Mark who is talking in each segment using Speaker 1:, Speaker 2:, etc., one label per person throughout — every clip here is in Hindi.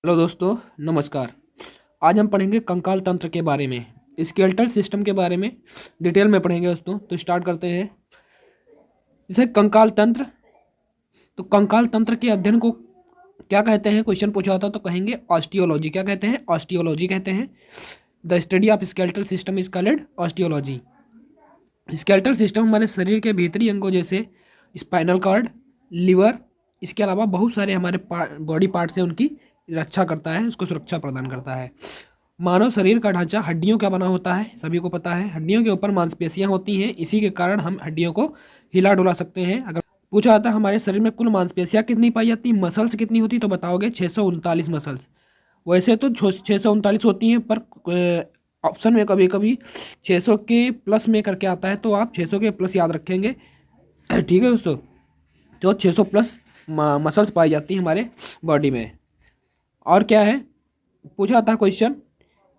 Speaker 1: हेलो दोस्तों, नमस्कार। आज हम पढ़ेंगे कंकाल तंत्र के बारे में, स्केलेटल सिस्टम के बारे में डिटेल में पढ़ेंगे दोस्तों। तो स्टार्ट करते हैं। जैसे कंकाल तंत्र, तो कंकाल तंत्र के अध्ययन को क्या कहते हैं? क्वेश्चन पूछा होता तो कहेंगे ऑस्टियोलॉजी। क्या कहते हैं? ऑस्टियोलॉजी कहते हैं। The study of skeletal system is called osteology. Skeletal system हमारे शरीर के भीतरी अंगों जैसे स्पाइनल कॉर्ड, लिवर, इसके अलावा बहुत सारे हमारे बॉडी पार्ट्स हैं, उनकी रक्षा करता है, उसको सुरक्षा प्रदान करता है। मानव शरीर का ढांचा हड्डियों का बना होता है, सभी को पता है। हड्डियों के ऊपर मांसपेशियां होती हैं, इसी के कारण हम हड्डियों को हिला डुला सकते हैं। अगर पूछा जाता है हमारे शरीर में कुल मांसपेशियां कितनी पाई जाती, मसल्स कितनी होती, तो बताओगे 639 मसल्स। वैसे तो 639 होती हैं, पर ऑप्शन में कभी कभी 600 के प्लस में करके आता है, तो आप 600 के प्लस याद रखेंगे। ठीक है दोस्तों, तो 600 प्लस मसल्स पाई जाती हैं हमारे बॉडी में। और क्या है, पूछा था क्वेश्चन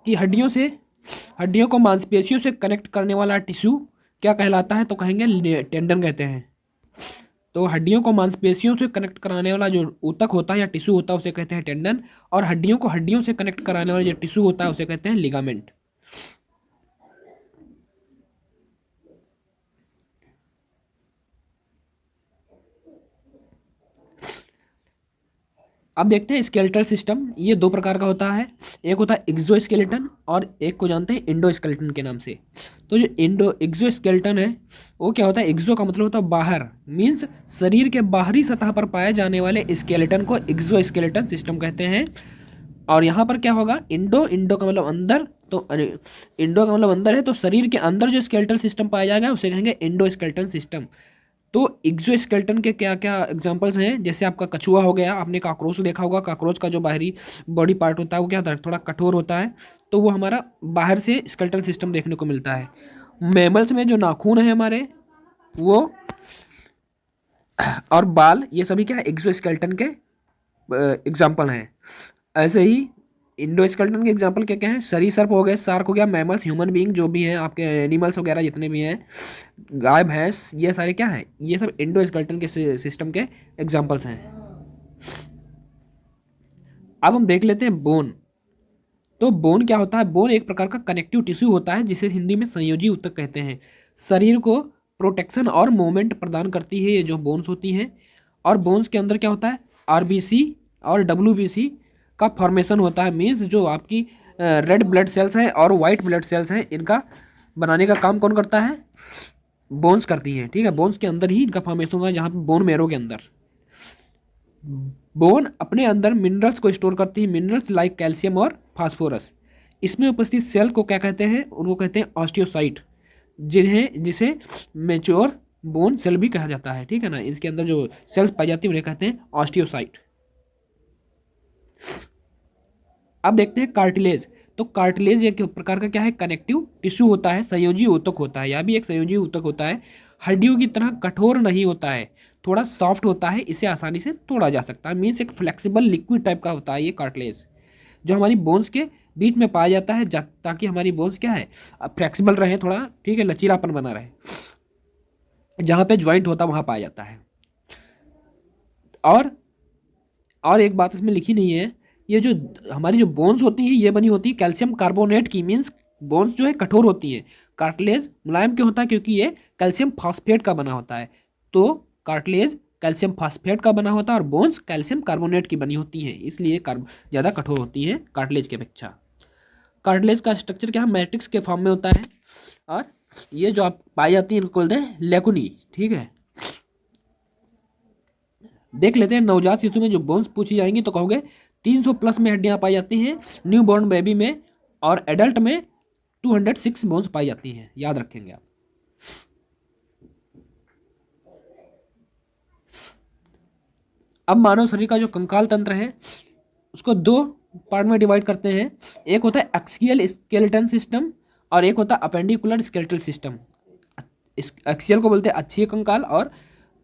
Speaker 1: कि हड्डियों को मांसपेशियों से कनेक्ट करने वाला टिश्यू क्या कहलाता है, तो कहेंगे टेंडन कहते हैं। तो हड्डियों को मांसपेशियों से कनेक्ट कराने वाला जो ऊतक होता है या टिश्यू होता है उसे कहते हैं टेंडन, और हड्डियों को हड्डियों से कनेक्ट कराने वाला जो टिश्यू होता है उसे कहते हैं लिगामेंट। अब देखते हैं स्केलेटल सिस्टम। ये दो प्रकार का होता है, एक होता है एक्सोस्केलेटन और एक को जानते हैं इंडोस्केलेटन के नाम से। तो जो एक्सोस्केलेटन है वो क्या होता है? एक्सो का मतलब होता है बाहर, मीन्स शरीर के बाहरी सतह पर पाए जाने वाले स्केलेटन को एक्सोस्केलेटन सिस्टम कहते हैं। और यहाँ पर क्या होगा? इंडो का मतलब अंदर, तो इंडो का मतलब अंदर है, तो शरीर के अंदर जो स्केलेटल सिस्टम पाया जाएगा उसे कहेंगे इंडोस्केलेटन सिस्टम। तो एक्सोस्केलेटन के क्या क्या एग्जांपल्स हैं? जैसे आपका कछुआ हो गया, आपने काकरोच देखा होगा। काकरोच का जो बाहरी बॉडी पार्ट होता है वो क्या होता है? थोड़ा कठोर होता है, तो वो हमारा बाहर से स्केलेटल सिस्टम देखने को मिलता है। मैमल्स में जो नाखून है हमारे, वो और बाल, ये सभी क्या है? एक्सोस्केलेटन के एग्जाम्पल हैं। ऐसे ही इंडोस्केलेटन के एग्जाम्पल क्या क्या है? सरीसृप हो गए, शार्क हो गया, मैमल्स, ह्यूमन बीइंग जो भी हैं, आपके एनिमल्स वगैरह जितने भी हैं, गाय भैंस, ये सारे क्या हैं? ये सब इंडोस्केलेटन के सिस्टम के एग्जाम्पल्स हैं। अब हम देख लेते हैं बोन। तो बोन क्या होता है? बोन एक प्रकार का कनेक्टिव टिश्यू होता है, जिसे हिंदी में संयोजी ऊतक कहते हैं। शरीर को प्रोटेक्शन और मूवमेंट प्रदान करती है ये जो बोन्स होती हैं। और बोन्स के अंदर क्या होता है? आरबीसी और डब्ल्यूबीसी का फॉर्मेशन होता है, मीन्स जो आपकी रेड ब्लड सेल्स हैं और वाइट ब्लड सेल्स हैं, इनका बनाने का काम कौन करता है? बोन्स करती हैं। ठीक है, बोन्स के अंदर ही इनका फॉर्मेशन होगा, जहाँ पे बोन मैरो के अंदर। बोन अपने अंदर मिनरल्स को स्टोर करती है, मिनरल्स लाइक कैल्शियम और फास्फोरस। इसमें उपस्थित सेल को क्या कहते हैं? उनको कहते हैं ऑस्टियोसाइट, जिसे मेच्योर बोन सेल भी कहा जाता है। ठीक है ना, इसके अंदर जो सेल्स पाई जाती है उन्हें कहते हैं ऑस्टियोसाइट। अब देखते हैं कार्टिलेज। तो कार्टिलेज एक प्रकार का क्या है? कनेक्टिव टिश्यू होता है, संयोजी ऊतक होता है। यह भी एक संयोजी ऊतक होता है। हड्डियों की तरह कठोर नहीं होता है, थोड़ा सॉफ्ट होता है, इसे आसानी से तोड़ा जा सकता है, मीन्स एक फ्लेक्सिबल लिक्विड टाइप का होता है ये कार्टिलेज, जो हमारी बोन्स के बीच में पाया जाता है, ताकि हमारी बोन्स क्या है? फ्लेक्सिबल रहे थोड़ा। ठीक है, लचीलापन बना रहे, जहाँ पे ज्वाइंट होता है वहाँ पाया जाता है। और एक बात इसमें लिखी नहीं है, ये जो हमारी जो बोन्स होती हैं ये बनी होती है कैल्शियम कार्बोनेट की, मीन्स बोन्स जो है कठोर होती है। कार्टिलेज मुलायम क्यों होता है? क्योंकि ये कैल्शियम फॉस्फेट का बना होता है। तो कार्टिलेज कैल्शियम फॉस्फेट का बना होता है और बोन्स कैल्शियम कार्बोनेट की बनी होती हैं, इसलिए ज़्यादा कठोर होती है कार्टिलेज की अपेक्षा। कार्टिलेज का स्ट्रक्चर क्या है? मैट्रिक्स के फॉर्म में होता है, और ये जो आप पाई जाती है इनको बोलते हैं लेकुनी। ठीक है, देख लेते हैं नवजात शिशु में जो बोन्स पूछी जाएंगी तो कहोगे 300 प्लस में हड्डियां पाई जाती हैं न्यू बॉर्न बेबी में, और एडल्ट में 206 बोन्स पाई जाती हैं, याद रखेंगे आप। अब मानव शरीर का जो कंकाल तंत्र है उसको दो पार्ट में डिवाइड करते हैं। एक होता है एक्सियल स्केलेटन सिस्टम और एक होता है अपेंडिकुलर स्केलेटल सिस्टम। एक्सियल को बोलते हैं अक्षीय कंकाल और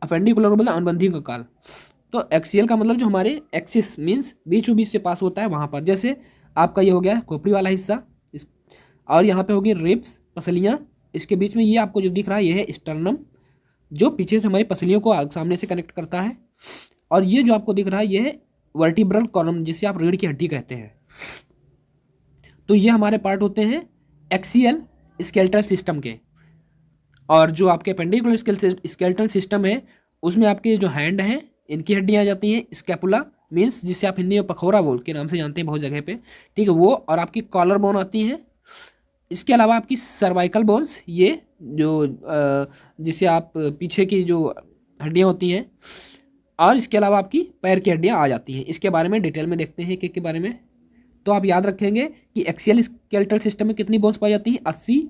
Speaker 1: अपेंडिकुलर को बोलते हैं अनुबंधी कंकाल। तो एक्सियल का मतलब जो हमारे एक्सिस मीन्स बीचों बीच से पास होता है वहाँ पर, जैसे आपका ये हो गया खोपड़ी वाला हिस्सा, और यहाँ पे होगी रिब्स, पसलियाँ, इसके बीच में ये आपको जो दिख रहा है ये है स्टर्नम, जो पीछे से हमारी पसलियों को सामने से कनेक्ट करता है। और ये जो आपको दिख रहा है ये है वर्टिब्रल कॉलम, जिसे आप रीढ़ की हड्डी कहते हैं। तो ये हमारे पार्ट होते हैं एक्सियल स्केलेटल सिस्टम के। और जो आपके अपेंडिकुलर स्केलेटल सिस्टम है उसमें आपके जो हैंड हैं इनकी हड्डियाँ आ जाती हैं, स्कैपुला मीन्स जिसे आप हिंदी में पखोरा बोल के नाम से जानते हैं बहुत जगह पे, ठीक है वो, और आपकी कॉलर बोन आती हैं। इसके अलावा आपकी सर्वाइकल बोन्स, ये जो जिसे आप पीछे की जो हड्डियाँ होती हैं, और इसके अलावा आपकी पैर की हड्डियाँ आ जाती हैं। इसके बारे में डिटेल में देखते हैं के बारे में। तो आप याद रखेंगे कि एक्सियल स्केलेटल सिस्टम में कितनी बोन्स पाई जाती हैं, 80,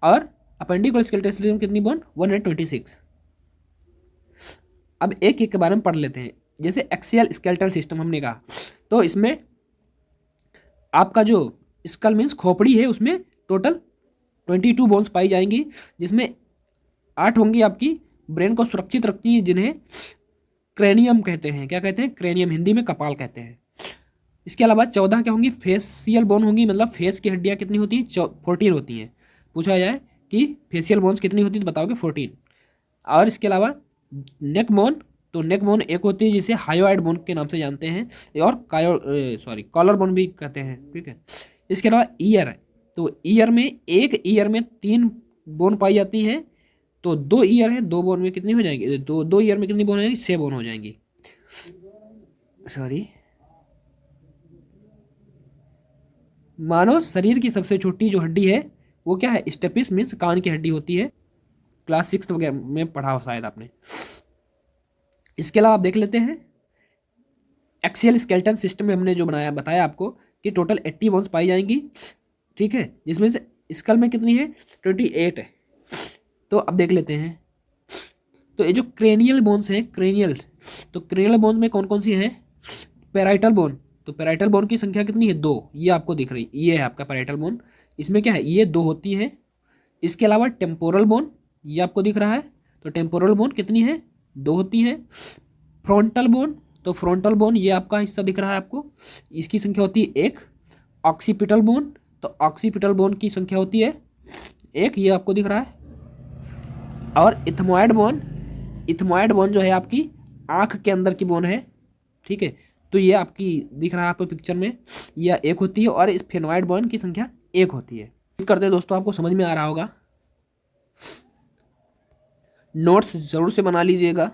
Speaker 1: और अपेंडिकुलर स्केलेटल सिस्टम में कितनी बोन, 126। अब एक एक के बारे में पढ़ लेते हैं। जैसे एक्सियल स्केलेटल सिस्टम हमने कहा, तो इसमें आपका जो स्कल मीन्स खोपड़ी है उसमें टोटल 22 बोन्स पाई जाएंगी, जिसमें 8 होंगी आपकी ब्रेन को सुरक्षित रखती है, जिन्हें क्रेनियम कहते हैं। क्या कहते हैं, क्रेनियम, हिंदी में कपाल कहते हैं। इसके अलावा 14 क्या होंगी, फेसियल बोन होंगी, मतलब फेस की हड्डियाँ कितनी होती हैं, 14 होती हैं। पूछा जाए कि फेसियल बोन्स कितनी होती है तो बताओगे 14। और इसके अलावा नेक बोन, तो नेक बोन एक होती है जिसे हायोइड बोन के नाम से जानते हैं, और कॉलर बोन भी कहते हैं, ठीक है। इसके अलावा ईयर, तो ईयर में एक ईयर में 3 बोन पाई जाती हैं, तो 2 ईयर है, 2 बोन में कितनी हो जाएंगी, दो ईयर में कितनी बोन हो जाएंगी, 6 बोन हो जाएंगी। सॉरी, मानव शरीर की सबसे छोटी जो हड्डी है वो क्या है, स्टेपिस मीन्स कान की हड्डी होती है। क्लास 6 वगैरह में पढ़ा हो शायद आपने। इसके अलावा आप देख लेते हैं एक्सियल स्केलेटन सिस्टम में हमने जो बताया आपको कि टोटल 80 बोन्स पाई जाएंगी, ठीक है, जिसमें से स्कल में कितनी है, 28 है। तो अब देख लेते हैं, तो ये जो क्रेनियल बोन्स हैं, क्रेनियल, तो क्रेनियल बोन में कौन कौन सी हैं, पैराइटल बोन, तो पैराइटल बोन की संख्या कितनी है, 2, ये आपको दिख रही, ये है आपका पैराइटल बोन, इसमें क्या है, ये 2 होती है। इसके अलावा टेम्पोरल बोन, ये आपको दिख रहा है, तो टेम्पोरल बोन कितनी है, 2 होती है। फ्रंटल बोन, तो फ्रंटल बोन ये आपका हिस्सा दिख रहा है आपको, इसकी संख्या होती है 1। ऑक्सीपिटल बोन, तो ऑक्सीपिटल बोन की संख्या होती है 1, ये आपको दिख रहा है। और इथमॉइड बोन, इथमॉइड बोन जो है आपकी आँख के अंदर की बोन है, ठीक है, तो ये आपकी दिख रहा है आपको पिक्चर में, यह 1 होती है, और इस फेनोइड बोन की संख्या 1 होती है। करते हैं दोस्तों, आपको समझ में आ रहा होगा, नोट्स ज़रूर से बना लीजिएगा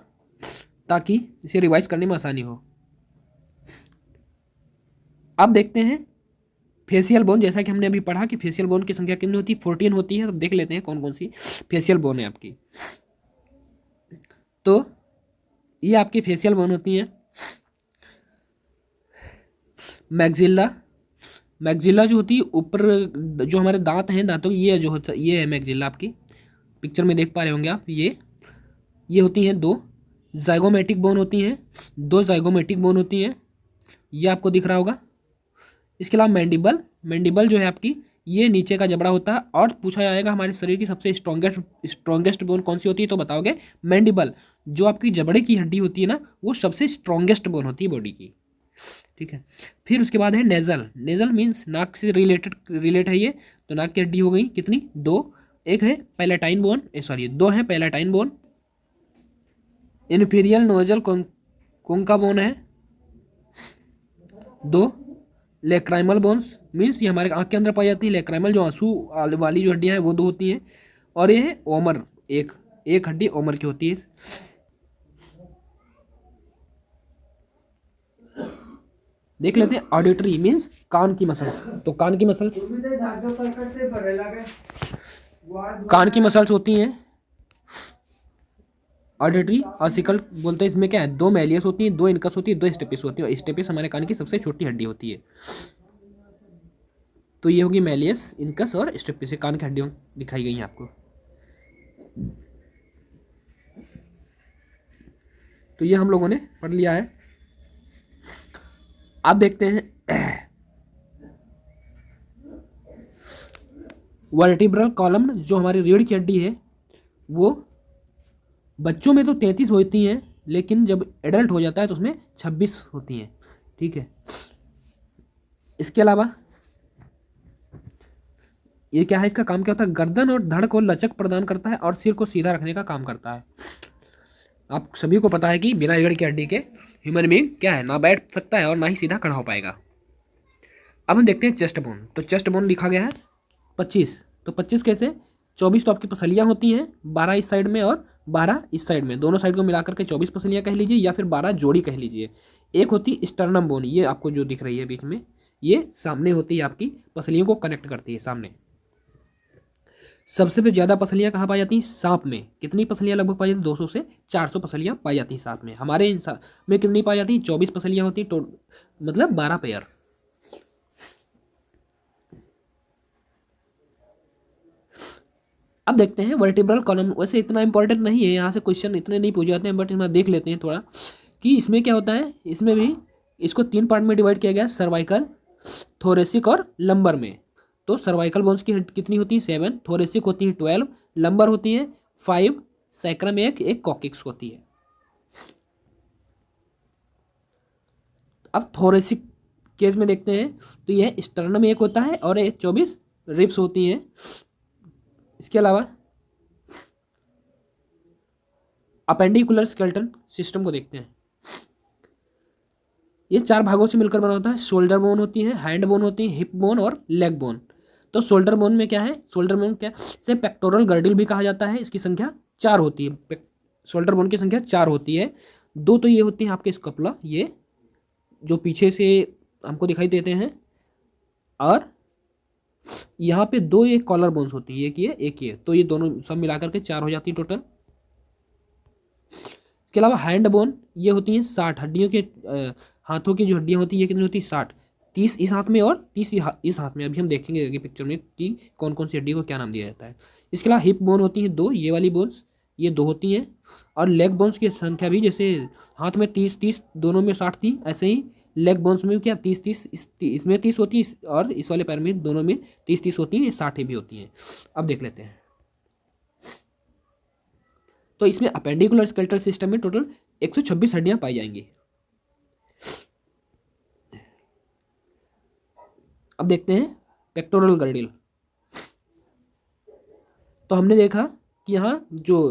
Speaker 1: ताकि इसे रिवाइज करने में आसानी हो। अब देखते हैं फेशियल बोन, जैसा कि हमने अभी पढ़ा कि फेशियल बोन की संख्या कितनी होती है, 14 होती है। तो देख लेते हैं कौन कौन सी फेशियल बोन है आपकी। तो ये आपकी फेशियल बोन होती हैं, मैग्जिला, मैग्जिला जो होती है ऊपर, जो हमारे दांत हैं, दांतों की, ये जो होता ये है मैग्जिला, आपकी पिक्चर में देख पा रहे होंगे आप, ये होती हैं 2 जाइगोमेटिक बोन होती हैं, 2 जाइगोमेटिक बोन होती हैं, ये आपको दिख रहा होगा। इसके अलावा मैंडिबल, मैंडिबल जो है आपकी, ये नीचे का जबड़ा होता है। और पूछा जाएगा हमारे शरीर की सबसे स्ट्रॉन्गेस्ट बोन कौन सी होती है, तो बताओगे मैंडिबल। जो आपकी जबड़े की हड्डी होती है ना, वो सबसे स्ट्रॉन्गेस्ट बोन होती है बॉडी की, ठीक है। फिर उसके बाद है नेजल, नेजल मीन्स नाक से रिलेट है ये, तो नाक की हड्डी हो गई कितनी, 2। एक है पैलेटाइन बोन, 2 है पैलेटाइन बोन। इन्फीरियल नोजल कोंका बोन है 2। लेक्राइमल बोन्स मीन्स ये हमारे आँख के अंदर पाई जाती है, लेक्राइमल जो आंसू वाली जो हड्डियाँ हैं वो 2 होती हैं। और ये है ओमर, एक हड्डी ओमर की होती है। देख लेते हैं ऑडिटरी मीन्स कान की मसल्स। तो कान की मसल्स होती हैं ऑडिटरी ऑसिकल बोलते हैं। इसमें क्या है, 2 मैलियस होती हैं, 2 इनकस होती है, 2 स्टेपिस होती है, और स्टेपिस हमारे कान की सबसे छोटी हड्डी होती है। तो ये होगी मैलियस, इनकस और स्टेपिस, कान की हड्डियाँ दिखाई गई हैं आपको। तो ये हम लोगों ने पढ़ लिया है। अब देखते हैं वर्टिब्रल कॉलम, जो हमारी रीढ़ की हड्डी है, वो बच्चों में तो 33 होती हैं, लेकिन जब एडल्ट हो जाता है तो उसमें 26 होती हैं, ठीक है। इसके अलावा ये क्या है, इसका काम क्या होता है, गर्दन और धड़ को लचक प्रदान करता है और सिर को सीधा रखने का काम करता है। आप सभी को पता है कि बिना रीढ़ की हड्डी के ह्यूमन बीइंग क्या है, ना बैठ सकता है और ना ही सीधा खड़ा हो पाएगा। अब हम देखते हैं चेस्ट बोन। तो चेस्ट बोन लिखा गया है 25। तो 25 कैसे? 24 तो आपकी पसलियाँ होती हैं, 12 इस साइड में और 12 इस साइड में, दोनों साइड को मिलाकर के 24 पसलियाँ कह लीजिए, या फिर 12 जोड़ी कह लीजिए। एक होती स्टर्नम बोन, ये आपको जो दिख रही है बीच में, ये सामने होती है, आपकी पसलियों को कनेक्ट करती है सामने। सबसे ज़्यादा पसलियाँ कहाँ पाई जाती हैं? सांप में। कितनी पसलियाँ लगभग पाई जाती हैं? 200 से 400 पसलियाँ पाई जाती हैं सांप में। हमारे इंसान में कितनी पाई जाती हैं? 24 पसलियाँ होती हैं, मतलब 12 पेयर। अब देखते हैं वर्टिब्रल कॉलम। वैसे इतना इंपॉर्टेंट नहीं है, यहाँ से क्वेश्चन इतने नहीं पूछे जाते हैं, बट इसमें देख लेते हैं थोड़ा कि इसमें क्या होता है। इसमें भी इसको 3 पार्ट में डिवाइड किया गया है, सर्वाइकल, थोरेसिक और लंबर में। तो सर्वाइकल बोन्स की कितनी होती है? 7, थोरेसिक होती है 12, लंबर होती है 5, सैक्रम एक कॉकिक्स होती है। अब थोरेसिक केस में देखते हैं, तो यह स्टर्नम एक होता है और 24 रिब्स होती हैं। इसके अलावा अपेंडिकुलर स्केलेटन सिस्टम को देखते हैं। ये 4 भागों से मिलकर बना होता है। शोल्डर बोन होती है, हैंड बोन होती है, हिप बोन और लेग बोन। तो शोल्डर बोन में क्या है? शोल्डर बोन क्या, इसे पेक्टोरल गर्डिल भी कहा जाता है। इसकी संख्या 4 होती है। शोल्डर बोन की संख्या 4 होती है। 2 तो ये होती है आपके स्कपला, ये जो पीछे से हमको दिखाई देते हैं, और यहाँ पे 2 ये कॉलर बोन्स होती है, एक ये, तो ये दोनों सब मिलाकर के 4 हो जाती है टोटल। इसके अलावा हैंड बोन ये होती हैं 60 हड्डियों के, हाथों की जो हड्डियाँ होती है ये कितनी होती है? 60। 30 इस हाथ में और 30 इस हाथ में। अभी हम देखेंगे आगे पिक्चर में कि कौन कौन सी हड्डी को क्या नाम दिया जाता है। इसके अलावा हिप बोन होती हैं 2, ये वाली बोन्स, ये 2 होती हैं। और लेग बोन्स की संख्या भी, जैसे हाथ में 30 दोनों में 60 थी, ऐसे ही लेग बोन्स में क्या 30 इसमें 30 होती है, और इस वाले पैर में दोनों में 30 होती हैं, 60 भी होती हैं। अब देख लेते हैं। तो इसमें अपेंडिकुलर स्केलेटल सिस्टम में टोटल 126 हड्डियां पाई जाएंगी। अब देखते हैं पेक्टोरल गर्डिल। तो हमने देखा कि यहाँ जो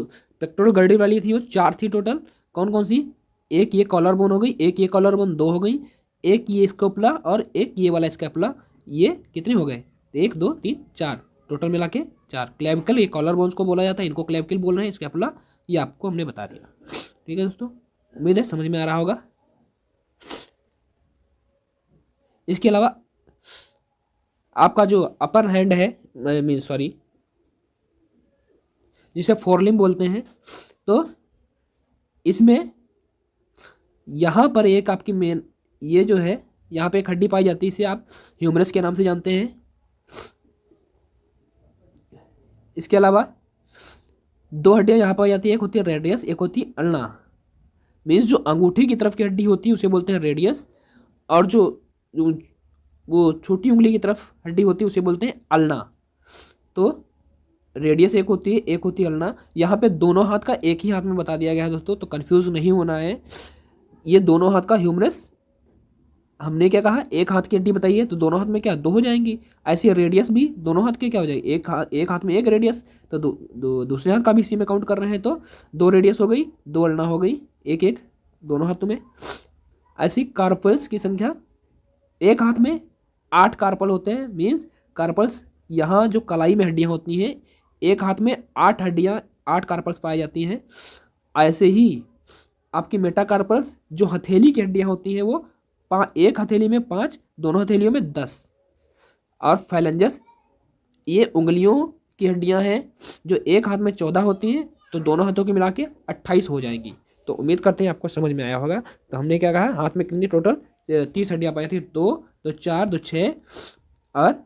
Speaker 1: पेक्टोरल गर्डिल वाली थी वो 4 थी टोटल। कौन कौन सी? एक ये कॉलर बोन हो गई, एक ये कॉलर बोन 2 हो गई, एक ये स्कोपला और एक ये वाला स्कैपुला। ये कितने हो गए? 1 2 3 4, टोटल मिला के 4। क्लेविकल, ये कॉलर बोन्स को बोला जाता है, इनको क्लेविकल बोल रहे हैं। स्कैपुला ये आपको हमने बता दिया। ठीक है दोस्तों, उम्मीद है समझ में आ रहा होगा। इसके अलावा आपका जो अपर हैंड है, मीन सॉरी, जिसे फोरलिम बोलते हैं, तो इसमें यहाँ पर एक आपकी मेन, ये जो है यहाँ पे एक हड्डी पाई जाती है, इसे आप ह्यूमरस के नाम से जानते हैं। इसके अलावा 2 हड्डियाँ यहाँ पाई जाती है, एक होती है रेडियस, एक होती है अल्ना। मीन्स जो अंगूठी की तरफ की हड्डी होती है उसे बोलते हैं रेडियस, और जो वो छोटी उंगली की तरफ हड्डी होती है उसे बोलते हैं अल्ना। तो रेडियस एक होती है, एक होती है अल्ना। यहाँ पे दोनों हाथ का एक ही हाथ में बता दिया गया है दोस्तों, तो कंफ्यूज नहीं होना है। ये दोनों हाथ का ह्यूमरस, हमने क्या कहा? एक हाथ की हड्डी बताई है, तो दोनों हाथ में क्या 2 हो जाएंगी। ऐसे रेडियस भी दोनों हाथ के क्या हो जाएगी? एक हाथ में एक रेडियस, तो दूसरे हाथ का भी इसी में काउंट कर रहे हैं, तो 2 रेडियस हो गई, 2 अल्ना हो गई, एक एक दोनों हाथों में। ऐसी कार्पल्स की संख्या, एक हाथ में 8 कार्पल होते हैं। मीन्स कार्पल्स, यहाँ जो कलाई में हड्डियाँ होती हैं, एक हाथ में 8 हड्डियाँ, 8 कार्पल्स पाई जाती हैं। ऐसे ही आपकी मेटाकार्पल्स, जो हथेली की हड्डियाँ होती हैं, वो एक हथेली में 5, दोनों हथेलियों में 10। और फैलेंजस, ये उंगलियों की हड्डियाँ हैं, जो एक हाथ में 14 होती हैं, तो दोनों हाथों की मिला के 28 हो जाएंगी। तो उम्मीद करते हैं आपको समझ में आया होगा। तो हमने क्या कहा? हाथ में कितनी टोटल 30 हड्डियाँ पाई थी, 2 2 4 2 6 और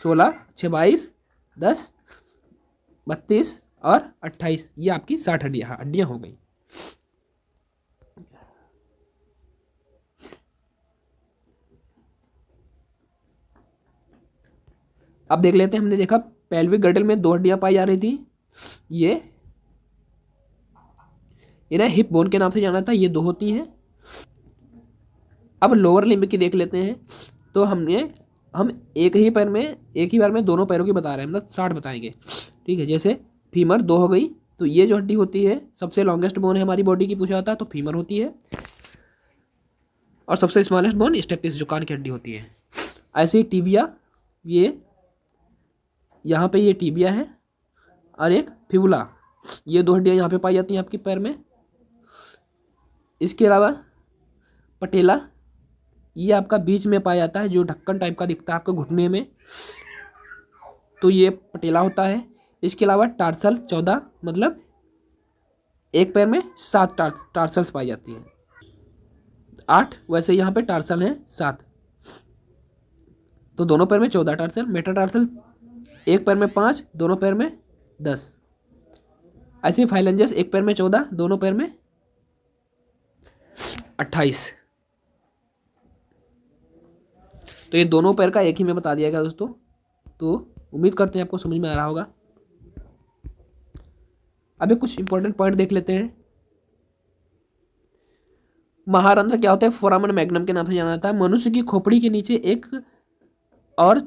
Speaker 1: 16 6 22 10 32 और 28, ये आपकी 60 हड्डियाँ हो गई। अब देख लेते हैं। हमने देखा पेल्विक गर्डल में 2 हड्डियां पाई जा रही थी, ये इन्हें हिप बोन के नाम से जाना था, ये 2 होती हैं। अब लोअर लिम्ब की देख लेते हैं। तो हम एक ही बार में दोनों पैरों की बता रहे हैं, मतलब 60 बताएंगे। ठीक है, जैसे फीमर 2 हो गई, तो ये जो हड्डी होती है सबसे लॉन्गेस्ट बोन है हमारी बॉडी की, पूछा जाता है तो फीमर होती है। और सबसे स्मॉलेस्ट बोन स्टेपिस जो कान की हड्डी होती है। ऐसे ही टिबिया, ये यहाँ पे ये टिबिया है और एक फिबुला, ये दो हड्डियाँ यहाँ पे पाई जाती हैं आपके पैर में। इसके अलावा पटेला, ये आपका बीच में पाया जाता है, जो ढक्कन टाइप का दिखता है आपके घुटने में, तो ये पटेला होता है। इसके अलावा टार्सल 14, मतलब एक पैर में 7 टार्सल्स पाई जाती हैं, 8, वैसे यहाँ पे टार्सल हैं 7, तो दोनों पैर में 14 टार्सल। मेटाटार्सल एक पैर में 5, दोनों पैर में 10। ऐसे फाइलेंजस एक पैर में 14, दोनों पैर में 28। तो ये दोनों पैर का एक ही में बता दिया गया दोस्तों। तो उम्मीद करते हैं आपको समझ में आ रहा होगा। अभी कुछ इंपॉर्टेंट पॉइंट देख लेते हैं। महारंध्र क्या होता है? फोरामन मैग्नम के नाम से जाना जाता है। मनुष्य की खोपड़ी के नीचे एक और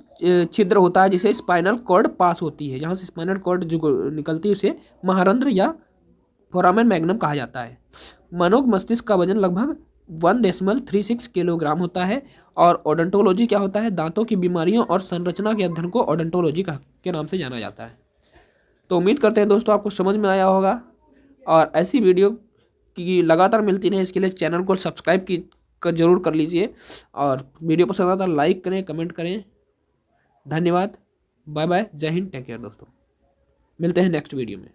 Speaker 1: छिद्र होता है जिसे स्पाइनल कॉर्ड पास होती है, जहाँ से स्पाइनल कॉर्ड जो निकलती है उसे महारंध्र या फोरामन मैग्नम कहा जाता है। मनुष्य मस्तिष्क का वजन लगभग 1.36 किलोग्राम होता है। और ओडोंटोलॉजी क्या होता है? दांतों की बीमारियों और संरचना के अध्ययन को ओडोंटोलॉजी के नाम से जाना जाता है। तो उम्मीद करते हैं दोस्तों आपको समझ में आया होगा, और ऐसी वीडियो की लगातार मिलती रहे इसके लिए चैनल को सब्सक्राइब जरूर कर लीजिए, और वीडियो पसंद आता है लाइक करें, कमेंट करें। धन्यवाद, बाय बाय, जय हिंद, टेक केयर दोस्तों, मिलते हैं नेक्स्ट वीडियो में।